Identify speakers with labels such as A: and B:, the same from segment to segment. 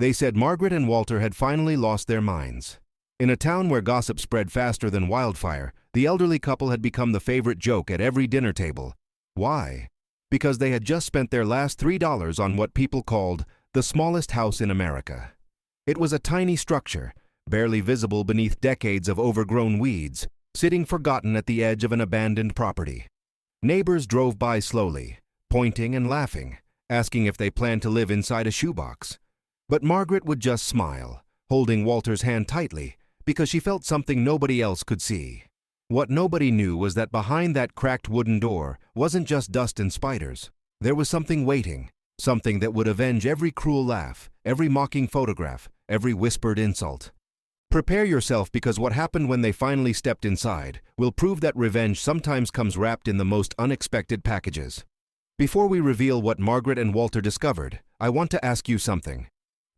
A: They said Margaret and Walter had finally lost their minds. In a town where gossip spread faster than wildfire, the elderly couple had become the favorite joke at every dinner table. Why? Because they had just spent their last $3 on what people called the smallest house in America. It was a tiny structure, barely visible beneath decades of overgrown weeds, sitting forgotten at the edge of an abandoned property. Neighbors drove by slowly, pointing and laughing, asking if they planned to live inside a shoebox. But Margaret would just smile, holding Walter's hand tightly, because she felt something nobody else could see. What nobody knew was that behind that cracked wooden door wasn't just dust and spiders. There was something waiting, something that would avenge every cruel laugh, every mocking photograph, every whispered insult. Prepare yourself, because what happened when they finally stepped inside will prove that revenge sometimes comes wrapped in the most unexpected packages. Before we reveal what Margaret and Walter discovered, I want to ask you something.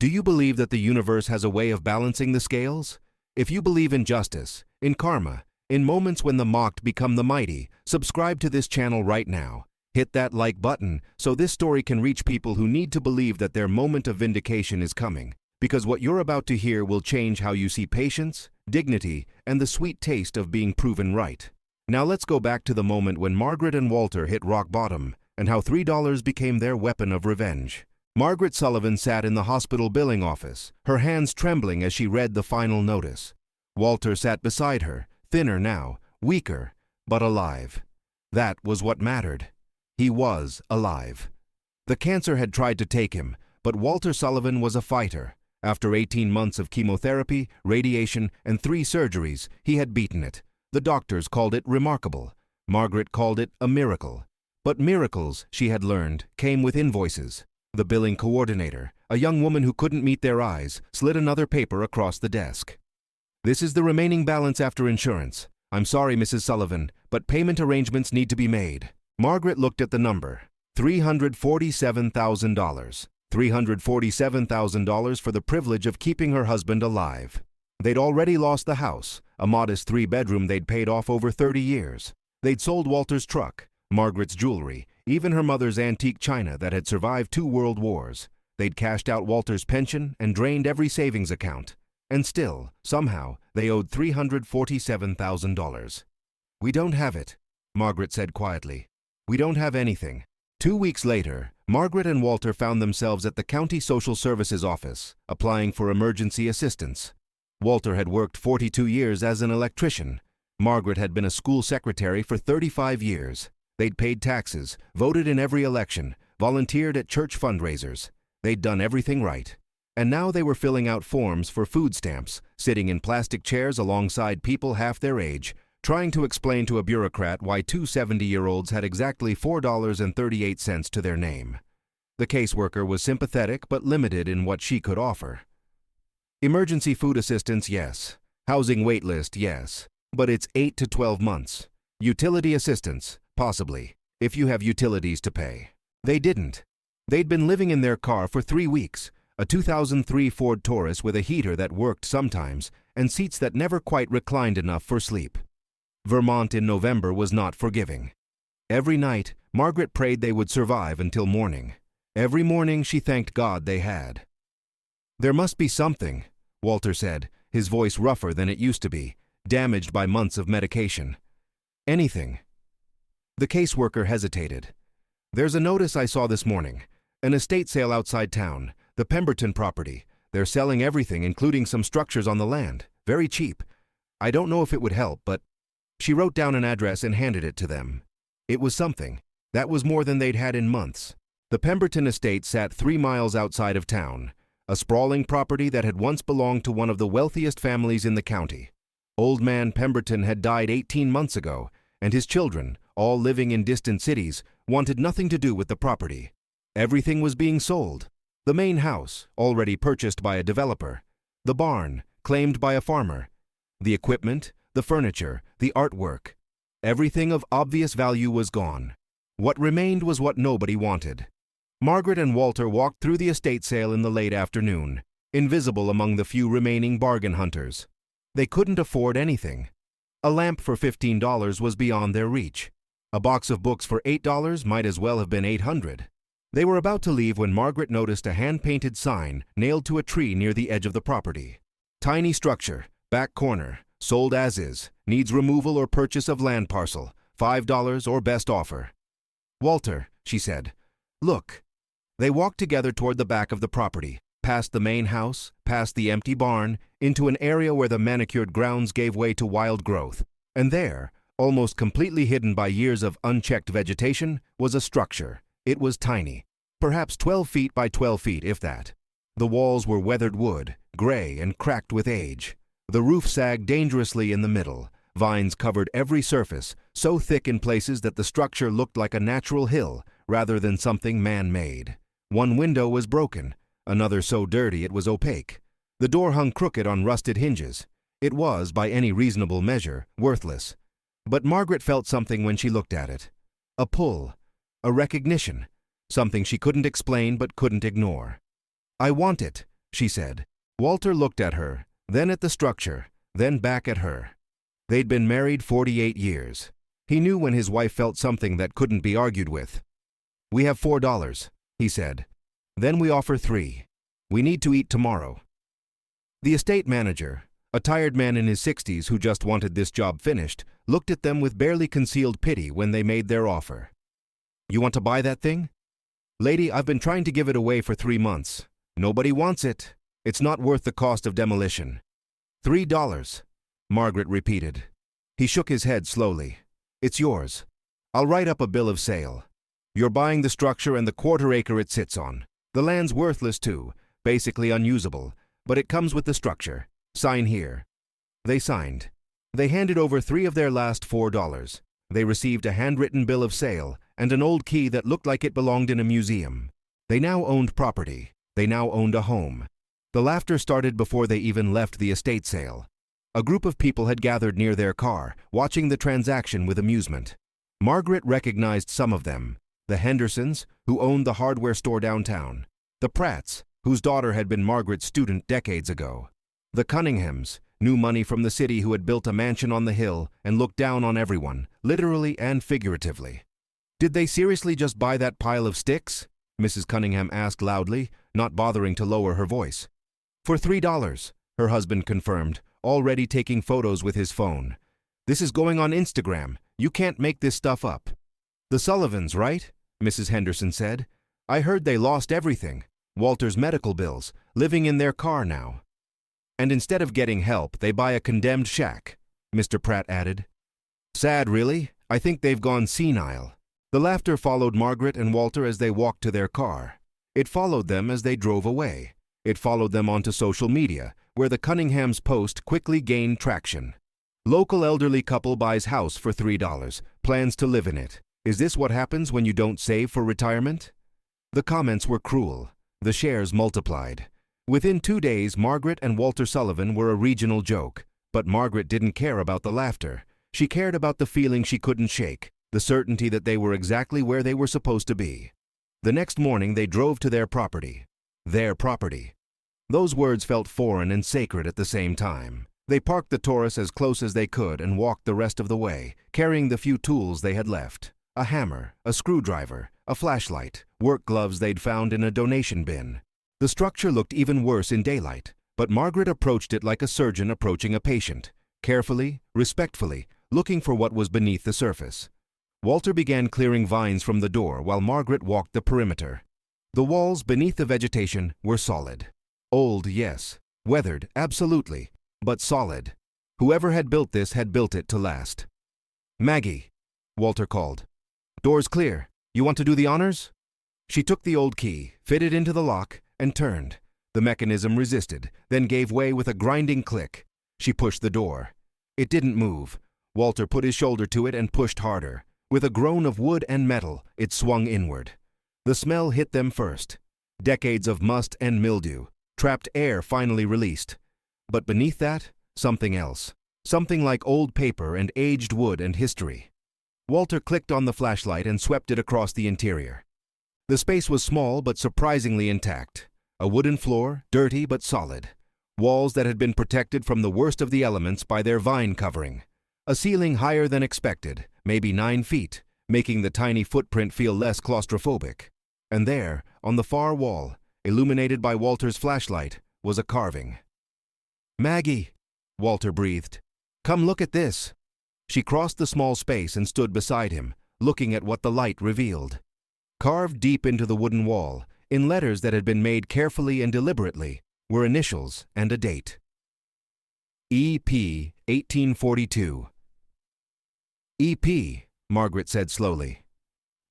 A: Do you believe that the universe has a way of balancing the scales? If you believe in justice, in karma, in moments when the mocked become the mighty, subscribe to this channel right now. Hit that like button so this story can reach people who need to believe that their moment of vindication is coming. Because what you're about to hear will change how you see patience, dignity, and the sweet taste of being proven right. Now let's go back to the moment when Margaret and Walter hit rock bottom, and how $3 became their weapon of revenge. Margaret Sullivan sat in the hospital billing office, her hands trembling as she read the final notice. Walter sat beside her, thinner now, weaker, but alive. That was what mattered. He was alive. The cancer had tried to take him, but Walter Sullivan was a fighter. After 18 months of chemotherapy, radiation, and 3 surgeries, he had beaten it. The doctors called it remarkable. Margaret called it a miracle. But miracles, she had learned, came with invoices. The billing coordinator, a young woman who couldn't meet their eyes, slid another paper across the desk. This is the remaining balance after insurance. I'm sorry, Mrs. Sullivan, but payment arrangements need to be made. Margaret looked at the number. $347,000. $347,000 for the privilege of keeping her husband alive. They'd already lost the house, a modest 3-bedroom they'd paid off over 30 years. They'd sold Walter's truck, Margaret's jewelry, even her mother's antique china that had survived 2 world wars. They'd cashed out Walter's pension and drained every savings account. And still, somehow, they owed $347,000. We don't have it, Margaret said quietly. We don't have anything. 2 weeks later, Margaret and Walter found themselves at the county social services office, applying for emergency assistance. Walter had worked 42 years as an electrician. Margaret had been a school secretary for 35 years. They'd paid taxes, voted in every election, volunteered at church fundraisers. They'd done everything right. And now they were filling out forms for food stamps, sitting in plastic chairs alongside people half their age, trying to explain to a bureaucrat why 2 70-year-olds had exactly $4.38 to their name. The caseworker was sympathetic but limited in what she could offer. Emergency food assistance, yes. Housing wait list, yes. But it's 8 to 12 months. Utility assistance, possibly, if you have utilities to pay. They didn't. They'd been living in their car for 3 weeks, a 2003 Ford Taurus with a heater that worked sometimes and seats that never quite reclined enough for sleep. Vermont in November was not forgiving. Every night, Margaret prayed they would survive until morning. Every morning she thanked God they had. There must be something, Walter said, his voice rougher than it used to be, damaged by months of medication. Anything. The caseworker hesitated. There's a notice I saw this morning. An estate sale outside town, the Pemberton property. They're selling everything, including some structures on the land. Very cheap. I don't know if it would help, but... She wrote down an address and handed it to them. It was something. That was more than they'd had in months. The Pemberton estate sat 3 miles outside of town, a sprawling property that had once belonged to one of the wealthiest families in the county. Old man Pemberton had died 18 months ago, and his children, all living in distant cities, wanted nothing to do with the property. Everything was being sold. The main house, already purchased by a developer. The barn, claimed by a farmer. The equipment, the furniture, the artwork. Everything of obvious value was gone. What remained was what nobody wanted. Margaret and Walter walked through the estate sale in the late afternoon, invisible among the few remaining bargain hunters. They couldn't afford anything. A lamp for $15 was beyond their reach. A box of books for $8 might as well have been $800. They were about to leave when Margaret noticed a hand-painted sign nailed to a tree near the edge of the property. Tiny structure, back corner, sold as is, needs removal or purchase of land parcel, $5 or best offer. "Walter," she said, "look." They walked together toward the back of the property, past the main house, past the empty barn, into an area where the manicured grounds gave way to wild growth. And there, almost completely hidden by years of unchecked vegetation, was a structure. It was tiny, perhaps 12 feet by 12 feet, if that. The walls were weathered wood, gray and cracked with age. The roof sagged dangerously in the middle. Vines covered every surface, so thick in places that the structure looked like a natural hill rather than something man-made. One window was broken, another so dirty it was opaque. The door hung crooked on rusted hinges. It was, by any reasonable measure, worthless. But Margaret felt something when she looked at it. A pull, a recognition, something she couldn't explain but couldn't ignore. "I want it," she said. Walter looked at her, then at the structure, then back at her. They'd been married 48 years. He knew when his wife felt something that couldn't be argued with. "We have $4, he said. "Then we offer $3. We need to eat tomorrow." The estate manager, a tired man in his 60s who just wanted this job finished, looked at them with barely concealed pity when they made their offer. "You want to buy that thing?" "Lady, I've been trying to give it away for 3 months. Nobody wants it. It's not worth the cost of demolition." $3, Margaret repeated. He shook his head slowly. "It's yours. I'll write up a bill of sale. You're buying the structure and the quarter acre it sits on. The land's worthless too, basically unusable, but it comes with the structure. Sign here." They signed. They handed over 3 of their last $4. They received a handwritten bill of sale and an old key that looked like it belonged in a museum. They now owned property. They now owned a home. The laughter started before they even left the estate sale. A group of people had gathered near their car, watching the transaction with amusement. Margaret recognized some of them. The Hendersons, who owned the hardware store downtown. The Pratts, whose daughter had been Margaret's student decades ago. The Cunninghams, new money from the city who had built a mansion on the hill and looked down on everyone, literally and figuratively. "Did they seriously just buy that pile of sticks?" Mrs. Cunningham asked loudly, not bothering to lower her voice. "For $3, her husband confirmed, already taking photos with his phone. "This is going on Instagram. You can't make this stuff up." "The Sullivans, right?" Mrs. Henderson said. "I heard they lost everything. Walter's medical bills, living in their car now." "And instead of getting help, they buy a condemned shack," Mr. Pratt added. "Sad, really. I think they've gone senile." The laughter followed Margaret and Walter as they walked to their car. It followed them as they drove away. It followed them onto social media, where the Cunninghams' post quickly gained traction. "Local elderly couple buys house for $3, plans to live in it. Is this what happens when you don't save for retirement?" The comments were cruel. The shares multiplied. Within 2 days, Margaret and Walter Sullivan were a regional joke. But Margaret didn't care about the laughter. She cared about the feeling she couldn't shake, the certainty that they were exactly where they were supposed to be. The next morning, they drove to their property. Their property. Those words felt foreign and sacred at the same time. They parked the Taurus as close as they could and walked the rest of the way, carrying the few tools they had left. A hammer, a screwdriver, a flashlight, work gloves they'd found in a donation bin. The structure looked even worse in daylight, but Margaret approached it like a surgeon approaching a patient, carefully, respectfully, looking for what was beneath the surface. Walter began clearing vines from the door while Margaret walked the perimeter. The walls beneath the vegetation were solid. Old, yes. Weathered, absolutely. But solid. Whoever had built this had built it to last. "Maggie," Walter called. "Door's clear. You want to do the honors?" She took the old key, fitted into the lock, and turned. The mechanism resisted, then gave way with a grinding click. She pushed the door. It didn't move. Walter put his shoulder to it and pushed harder. With a groan of wood and metal, it swung inward. The smell hit them first. Decades of must and mildew. Trapped air finally released. But beneath that, something else. Something like old paper and aged wood and history. Walter clicked on the flashlight and swept it across the interior. The space was small but surprisingly intact. A wooden floor, dirty but solid. Walls that had been protected from the worst of the elements by their vine covering. A ceiling higher than expected, maybe 9 feet, making the tiny footprint feel less claustrophobic. And there, on the far wall, illuminated by Walter's flashlight, was a carving. "Maggie," Walter breathed. "Come look at this." She crossed the small space and stood beside him, looking at what the light revealed. Carved deep into the wooden wall, in letters that had been made carefully and deliberately, were initials and a date. E.P. 1842. "E.P.," Margaret said slowly.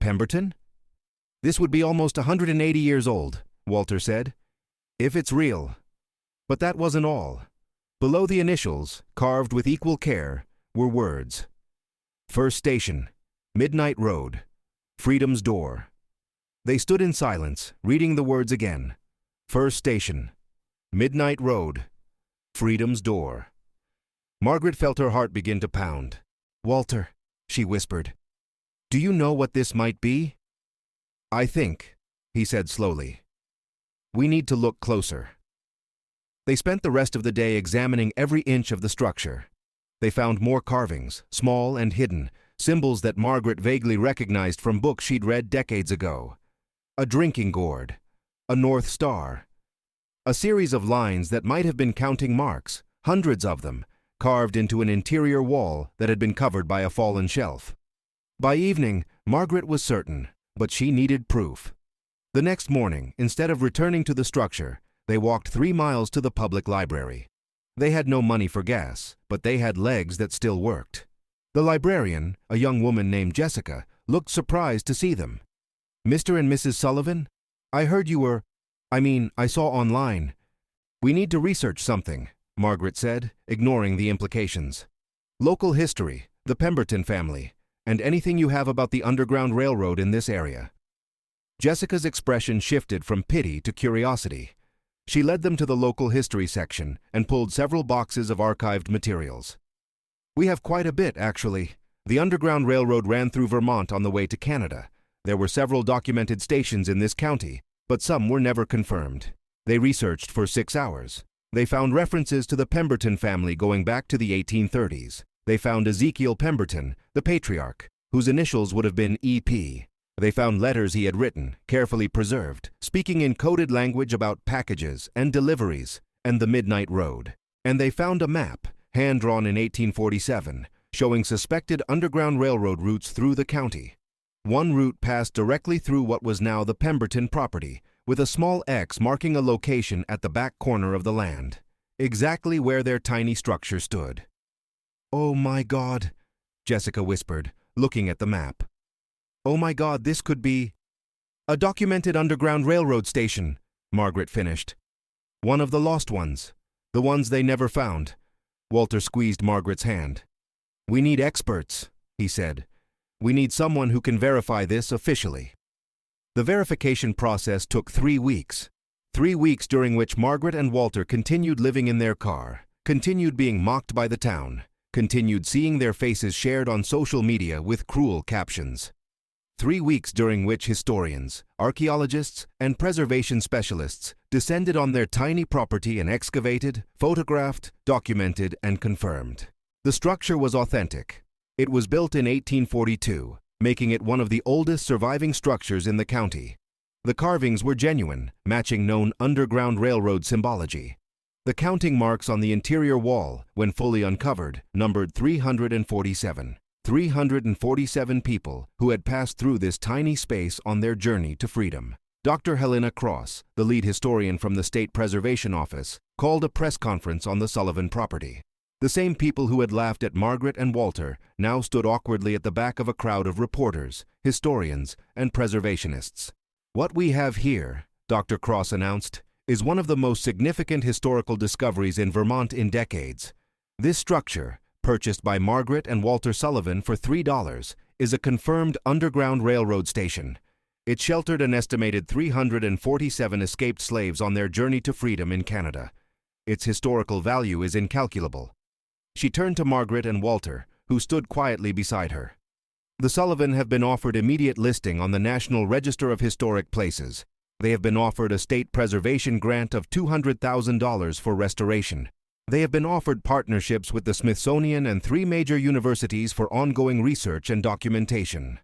A: "Pemberton? This would be almost 180 years old," Walter said. "If it's real." But that wasn't all. Below the initials, carved with equal care, were words. "First Station, Midnight Road, Freedom's Door." They stood in silence, reading the words again. "First Station, Midnight Road, Freedom's Door." Margaret felt her heart begin to pound. "Walter," she whispered, "do you know what this might be?" "I think," he said slowly, "we need to look closer." They spent the rest of the day examining every inch of the structure. They found more carvings, small and hidden, symbols that Margaret vaguely recognized from books she'd read decades ago. A drinking gourd, a North Star, a series of lines that might have been counting marks, hundreds of them, carved into an interior wall that had been covered by a fallen shelf. By evening, Margaret was certain, but she needed proof. The next morning, instead of returning to the structure, they walked 3 miles to the public library. They had no money for gas, but they had legs that still worked. The librarian, a young woman named Jessica, looked surprised to see them. "Mr. and Mrs. Sullivan? I heard you were... I saw online. We need to research something," Margaret said, ignoring the implications. "Local history, the Pemberton family, and anything you have about the Underground Railroad in this area." Jessica's expression shifted from pity to curiosity. She led them to the local history section and pulled several boxes of archived materials. "We have quite a bit, actually. The Underground Railroad ran through Vermont on the way to Canada. There were several documented stations in this county, but some were never confirmed. They researched for 6 hours. They found references to the Pemberton family going back to the 1830s. They found Ezekiel Pemberton, the patriarch, whose initials would have been E.P. They found letters he had written, carefully preserved, speaking in coded language about packages and deliveries and the Midnight Road. And they found a map, hand-drawn in 1847, showing suspected Underground Railroad routes through the county. One route passed directly through what was now the Pemberton property, with a small X marking a location at the back corner of the land, exactly where their tiny structure stood. "Oh my God," Jessica whispered, looking at the map. "Oh my God, this could be..." "A documented Underground Railroad station," Margaret finished. "One of the lost ones. The ones they never found." Walter squeezed Margaret's hand. "We need experts," he said. "We need someone who can verify this officially." The verification process took 3 weeks. 3 weeks during which Margaret and Walter continued living in their car, continued being mocked by the town, continued seeing their faces shared on social media with cruel captions. 3 weeks during which historians, archaeologists, and preservation specialists descended on their tiny property and excavated, photographed, documented, and confirmed. The structure was authentic. It was built in 1842, making it one of the oldest surviving structures in the county. The carvings were genuine, matching known Underground Railroad symbology. The counting marks on the interior wall, when fully uncovered, numbered 347. 347 people who had passed through this tiny space on their journey to freedom. Dr. Helena Cross, the lead historian from the State Preservation Office, called a press conference on the Sullivan property. The same people who had laughed at Margaret and Walter now stood awkwardly at the back of a crowd of reporters, historians, and preservationists. "What we have here," Dr. Cross announced, "is one of the most significant historical discoveries in Vermont in decades. This structure, purchased by Margaret and Walter Sullivan for $3, is a confirmed Underground Railroad station. It sheltered an estimated 347 escaped slaves on their journey to freedom in Canada. Its historical value is incalculable." She turned to Margaret and Walter, who stood quietly beside her. "The Sullivan have been offered immediate listing on the National Register of Historic Places. They have been offered a state preservation grant of $200,000 for restoration. They have been offered partnerships with the Smithsonian and 3 major universities for ongoing research and documentation."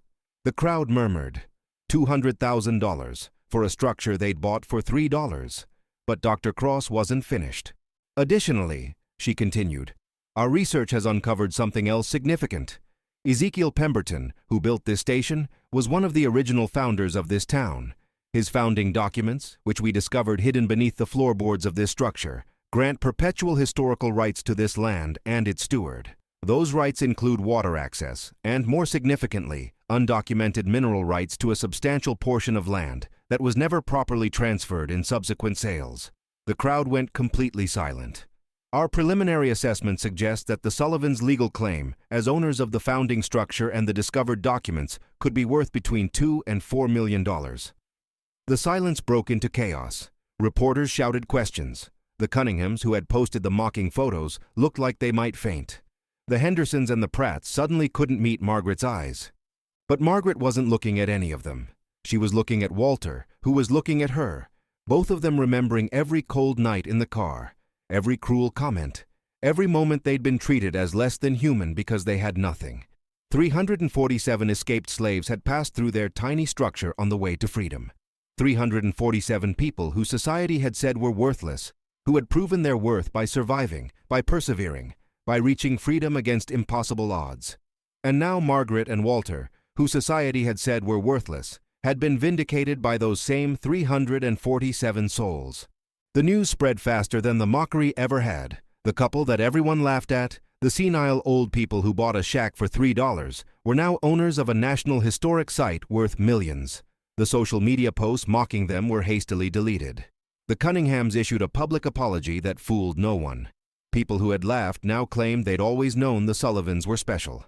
A: The crowd murmured. $200,000, for a structure they'd bought for $3. But Dr. Cross wasn't finished. Additionally, she continued, our research has uncovered something else significant. Ezekiel Pemberton, who built this station, was one of the original founders of this town. His founding documents, which we discovered hidden beneath the floorboards of this structure, grant perpetual historical rights to this land and its steward. Those rights include water access and, more significantly, undocumented mineral rights to a substantial portion of land that was never properly transferred in subsequent sales. The crowd went completely silent. Our preliminary assessment suggests that the Sullivans' legal claim, as owners of the founding structure and the discovered documents, could be worth between $2 and $4 million. The silence broke into chaos. Reporters shouted questions. The Cunninghams, who had posted the mocking photos, looked like they might faint. The Hendersons and the Pratts suddenly couldn't meet Margaret's eyes. But Margaret wasn't looking at any of them. She was looking at Walter, who was looking at her, both of them remembering every cold night in the car, every cruel comment, every moment they'd been treated as less than human because they had nothing. 347 escaped slaves had passed through their tiny structure on the way to freedom. 347 people who society had said were worthless, who had proven their worth by surviving, by persevering, by reaching freedom against impossible odds. And now Margaret and Walter, who society had said were worthless, had been vindicated by those same 347 souls. The news spread faster than the mockery ever had. The couple that everyone laughed at, the senile old people who bought a shack for $3, were now owners of a national historic site worth millions. The social media posts mocking them were hastily deleted. The Cunninghams issued a public apology that fooled no one. People who had laughed now claimed they'd always known the Sullivans were special.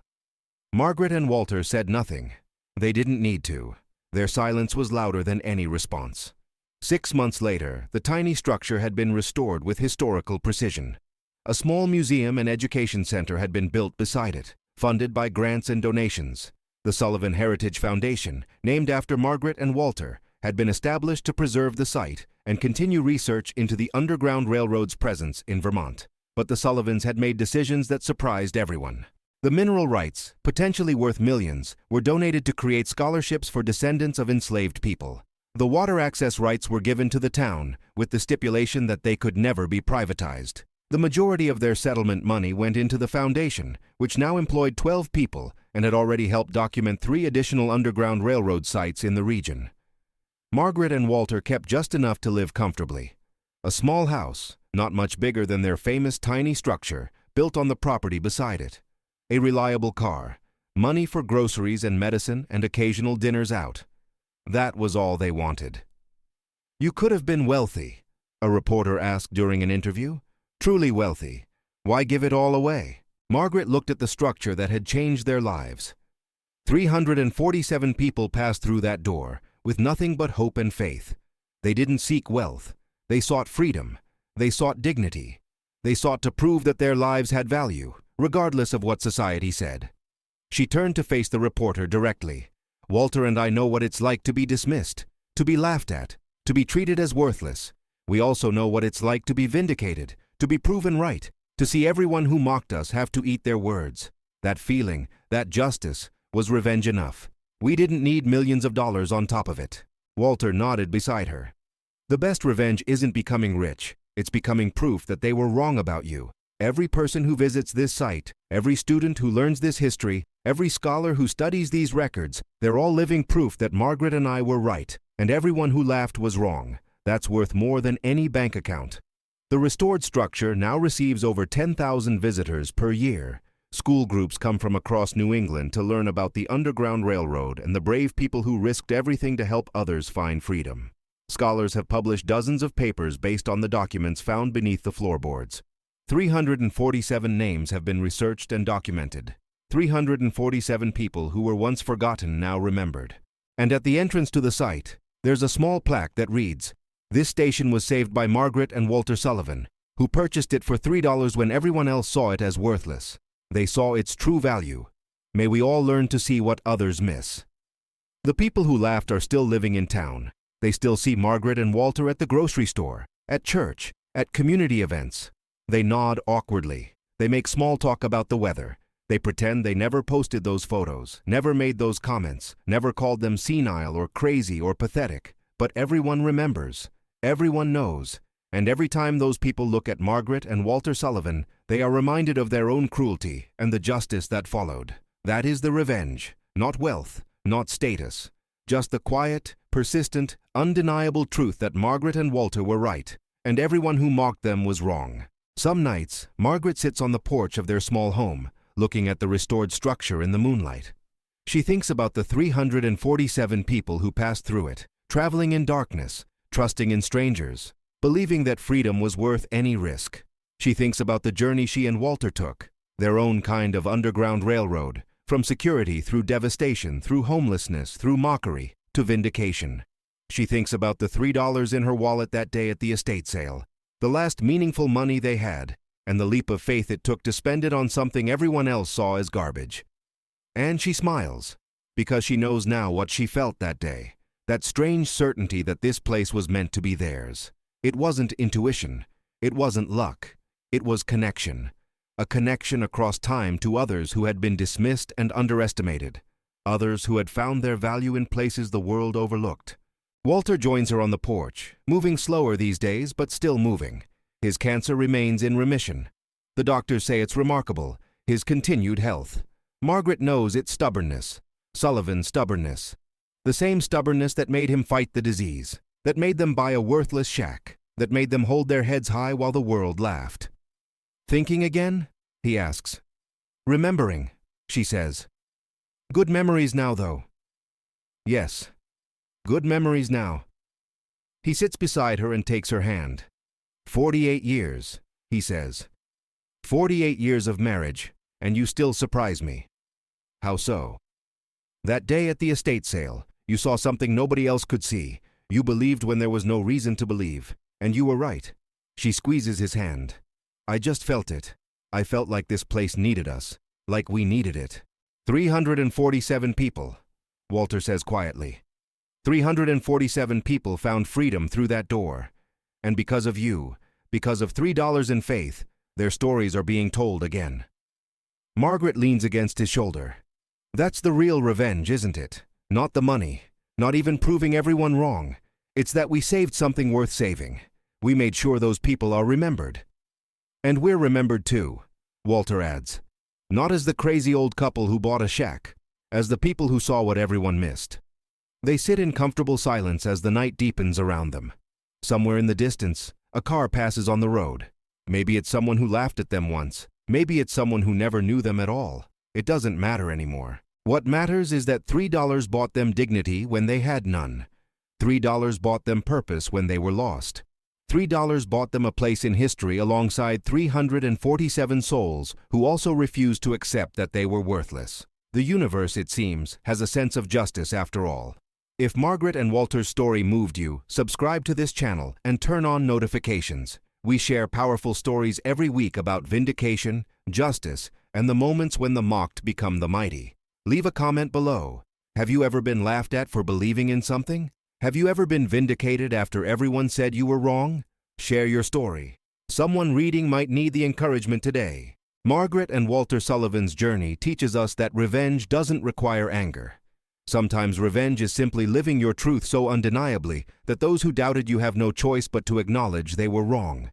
A: Margaret and Walter said nothing. They didn't need to. Their silence was louder than any response. 6 months later, the tiny structure had been restored with historical precision. A small museum and education center had been built beside it, funded by grants and donations. The Sullivan Heritage Foundation, named after Margaret and Walter, had been established to preserve the site and continue research into the Underground Railroad's presence in Vermont. But the Sullivans had made decisions that surprised everyone. The mineral rights, potentially worth millions, were donated to create scholarships for descendants of enslaved people. The water access rights were given to the town, with the stipulation that they could never be privatized. The majority of their settlement money went into the foundation, which now employed 12 people and had already helped document 3 additional Underground Railroad sites in the region. Margaret and Walter kept just enough to live comfortably. A small house, not much bigger than their famous tiny structure, built on the property beside it. A reliable car, money for groceries and medicine and occasional dinners out. That was all they wanted. You could have been wealthy, a reporter asked during an interview. Truly wealthy. Why give it all away? Margaret looked at the structure that had changed their lives. 347 people passed through that door, with nothing but hope and faith. They didn't seek wealth. They sought freedom. They sought dignity. They sought to prove that their lives had value, regardless of what society said. She turned to face the reporter directly. Walter and I know what it's like to be dismissed, to be laughed at, to be treated as worthless. We also know what it's like to be vindicated, to be proven right, to see everyone who mocked us have to eat their words. That feeling, that justice, was revenge enough. We didn't need millions of dollars on top of it. Walter nodded beside her. The best revenge isn't becoming rich. It's becoming proof that they were wrong about you. Every person who visits this site, every student who learns this history, every scholar who studies these records, they're all living proof that Margaret and I were right, and everyone who laughed was wrong. That's worth more than any bank account. The restored structure now receives over 10,000 visitors per year. School groups come from across New England to learn about the Underground Railroad and the brave people who risked everything to help others find freedom. Scholars have published dozens of papers based on the documents found beneath the floorboards. 347 names have been researched and documented. 347 people who were once forgotten now remembered. And at the entrance to the site, there's a small plaque that reads, "This station was saved by Margaret and Walter Sullivan, who purchased it for $3 when everyone else saw it as worthless. They saw its true value. May we all learn to see what others miss." The people who laughed are still living in town. They still see Margaret and Walter at the grocery store, at church, at community events. They nod awkwardly. They make small talk about the weather. They pretend they never posted those photos, never made those comments, never called them senile or crazy or pathetic. But everyone remembers, everyone knows, and every time those people look at Margaret and Walter Sullivan, they are reminded of their own cruelty and the justice that followed. That is the revenge, not wealth, not status, just the quiet, persistent, undeniable truth that Margaret and Walter were right, and everyone who mocked them was wrong. Some nights, Margaret sits on the porch of their small home, looking at the restored structure in the moonlight. She thinks about the 347 people who passed through it, traveling in darkness, trusting in strangers, believing that freedom was worth any risk. She thinks about the journey she and Walter took, their own kind of underground railroad, from security through devastation, through homelessness, through mockery, to vindication. She thinks about the $3 in her wallet that day at the estate sale, the last meaningful money they had, and the leap of faith it took to spend it on something everyone else saw as garbage. And she smiles, because she knows now what she felt that day, that strange certainty that this place was meant to be theirs. It wasn't intuition, it wasn't luck, it was connection. A connection across time to others who had been dismissed and underestimated, others who had found their value in places the world overlooked. Walter joins her on the porch, moving slower these days, but still moving. His cancer remains in remission. The doctors say it's remarkable, his continued health. Margaret knows it's stubbornness, Sullivan's stubbornness. The same stubbornness that made him fight the disease, that made them buy a worthless shack, that made them hold their heads high while the world laughed. Thinking again? He asks. Remembering, she says. Good memories now, though. Yes, good memories now. He sits beside her and takes her hand. 48 years, he says. 48 years of marriage, and you still surprise me. How so? That day at the estate sale, you saw something nobody else could see. You believed when there was no reason to believe, and you were right. She squeezes his hand. I just felt it. I felt like this place needed us, like we needed it. 347 people, Walter says quietly. 347 people found freedom through that door. And because of you, because of $3 in faith, their stories are being told again. Margaret leans against his shoulder. That's the real revenge, isn't it? Not the money, not even proving everyone wrong. It's that we saved something worth saving. We made sure those people are remembered. And we're remembered too, Walter adds. Not as the crazy old couple who bought a shack, as the people who saw what everyone missed. They sit in comfortable silence as the night deepens around them. Somewhere in the distance, a car passes on the road. Maybe it's someone who laughed at them once. Maybe it's someone who never knew them at all. It doesn't matter anymore. What matters is that $3 bought them dignity when they had none. $3 bought them purpose when they were lost. $3 bought them a place in history alongside 347 souls who also refused to accept that they were worthless. The universe, it seems, has a sense of justice after all. If Margaret and Walter's story moved you, subscribe to this channel and turn on notifications. We share powerful stories every week about vindication, justice, and the moments when the mocked become the mighty. Leave a comment below. Have you ever been laughed at for believing in something? Have you ever been vindicated after everyone said you were wrong? Share your story. Someone reading might need the encouragement today. Margaret and Walter Sullivan's journey teaches us that revenge doesn't require anger. Sometimes revenge is simply living your truth so undeniably that those who doubted you have no choice but to acknowledge they were wrong.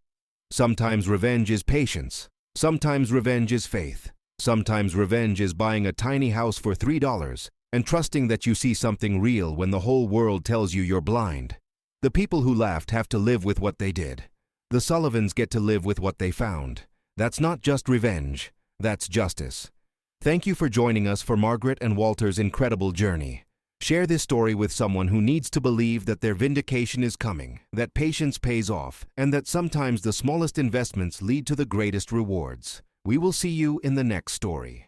A: Sometimes revenge is patience. Sometimes revenge is faith. Sometimes revenge is buying a tiny house for $3 and trusting that you see something real when the whole world tells you you're blind. The people who laughed have to live with what they did. The Sullivans get to live with what they found. That's not just revenge, that's justice. Thank you for joining us for Margaret and Walter's incredible journey. Share this story with someone who needs to believe that their vindication is coming, that patience pays off, and that sometimes the smallest investments lead to the greatest rewards. We will see you in the next story.